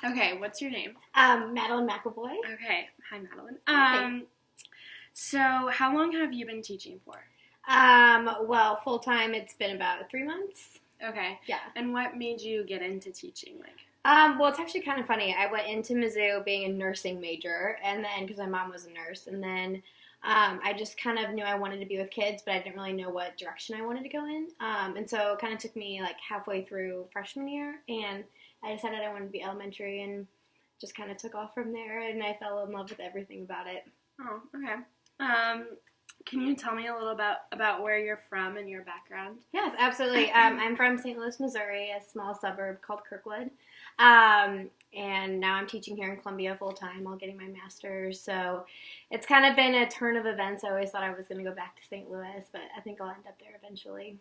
Okay, what's your name? Madeline McAvoy. Okay, hi Madeline. Hi. So how long have you been teaching for? Well, full time, it's been about 3 months. Okay. Yeah. And what made you get into teaching? Well, it's actually kind of funny. I went into Mizzou being a nursing major, and then because my mom was a nurse, and then I just kind of knew I wanted to be with kids, but I didn't really know what direction I wanted to go in. And so it kind of took me like halfway through freshman year, and I decided I wanted to be elementary, and just kind of took off from there, and I fell in love with everything about it. Oh, okay. Can you tell me a little about where you're from and your background? Yes, absolutely. I'm from St. Louis, Missouri, a small suburb called Kirkwood. And now I'm teaching here in Columbia full time while getting my master's. So it's kind of been a turn of events. I always thought I was going to go back to St. Louis, but I think I'll end up there eventually.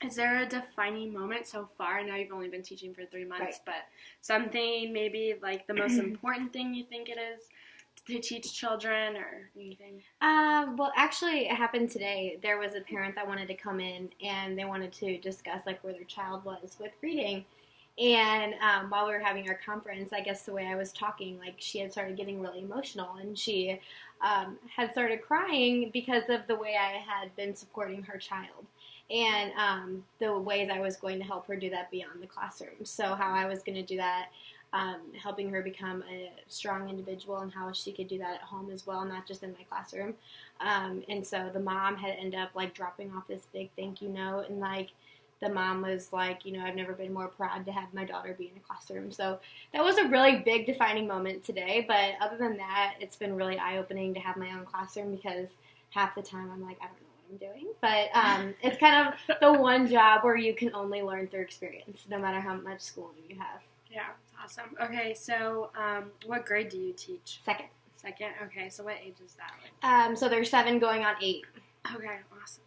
Is there a defining moment so far? I know you've only been teaching for 3 months, Right. but something maybe like the most important thing you think it is to teach children or anything? Well, actually, it happened today. There was a parent that wanted to come in, and they wanted to discuss like where their child was with reading. And while we were having our conference, I guess the way I was talking, like she had started getting really emotional, and she had started crying because of the way I had been supporting her child, and the ways I was going to help her do that beyond the classroom. So how I was going to do that, helping her become a strong individual, and how she could do that at home as well, not just in my classroom. And so the mom had ended up like dropping off this big thank you note, and like the mom was like, I've never been more proud to have my daughter be in a classroom. So that was a really big defining moment today. But other than that, it's been really eye-opening to have my own classroom, because half the time I'm like, I don't know what I'm doing. But it's kind of the one job where you can only learn through experience, no matter how much schooling you have. Yeah, awesome. Okay, so what grade do you teach? Second. Second? Okay, so what age is that? So they're 7 going on 8. Okay, awesome.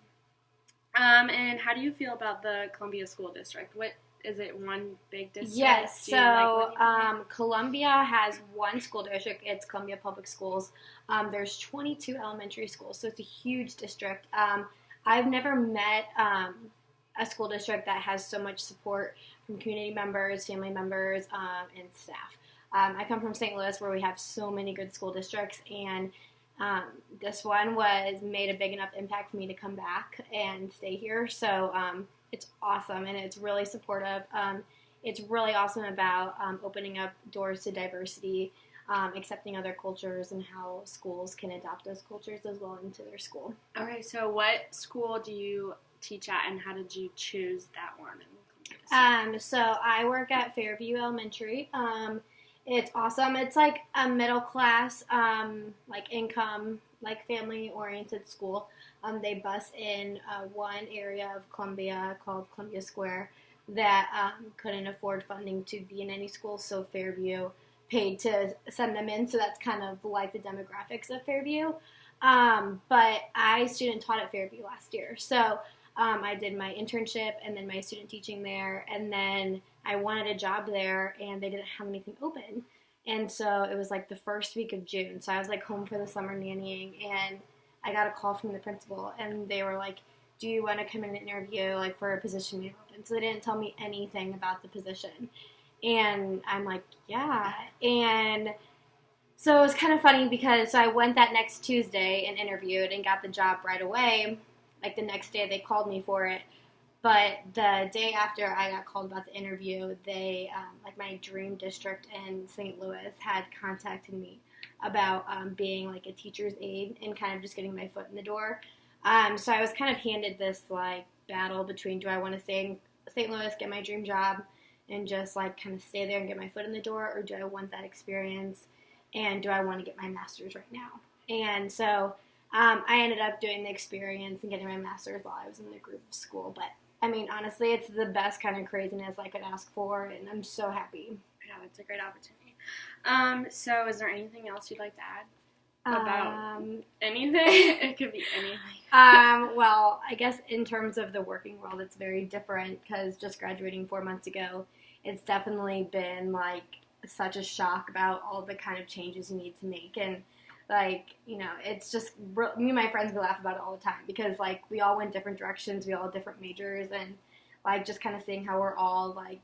And how do you feel about the Columbia School District? What is it? One big district? Yes. Do you like So Columbia has one school district. It's Columbia Public Schools. There's 22 elementary schools, so it's a huge district. I've never met a school district that has so much support from community members, family members, and staff. I come from St. Louis, where we have so many good school districts, and this one made a big enough impact for me to come back and stay here. So it's awesome, and it's really supportive. It's really awesome about opening up doors to diversity, accepting other cultures, and how schools can adopt those cultures as well into their school. Okay, so what school do you teach at, and how did you choose that one? So I work at Fairview Elementary. It's awesome. It's like a middle class, like income, like family oriented school. They bus in one area of Columbia called Columbia Square that couldn't afford funding to be in any school, so Fairview paid to send them in. So that's kind of like the demographics of Fairview. But I student taught at Fairview last year, so I did my internship and then my student teaching there, and then I wanted a job there, and they didn't have anything open. And so it was like the first week of June, so I was like home for the summer nannying, and I got a call from the principal, and they were like, do you want to come in and interview like for a position we have open? So they didn't tell me anything about the position. And I'm like, yeah. And so it was kind of funny, because I went that next Tuesday and interviewed and got the job right away. Like the next day they called me for it. But the day after I got called about the interview, they, like my dream district in St. Louis had contacted me about being like a teacher's aide and kind of just getting my foot in the door. So I was kind of handed this like battle between, do I want to stay in St. Louis, get my dream job, and just like kind of stay there and get my foot in the door, or do I want that experience, and do I want to get my master's right now? And so I ended up doing the experience and getting my master's while I was in the group of school. But I mean, honestly, it's the best kind of craziness I could ask for, and I'm so happy. Yeah, that's a great opportunity. So is there anything else you'd like to add about anything? It could be anything. Well, I guess in terms of the working world, it's very different, because just graduating 4 months ago, it's definitely been like such a shock about all the kind of changes you need to make. And like, it's just, me and my friends, we laugh about it all the time, because like we all went different directions, we all had different majors, and like just kind of seeing how we're all like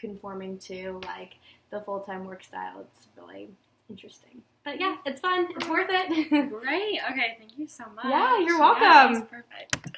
conforming to like the full-time work style. It's really interesting. But yeah, it's fun. It's worth it. Great. Okay, thank you so much. Yeah, you're welcome. Yeah, that was perfect.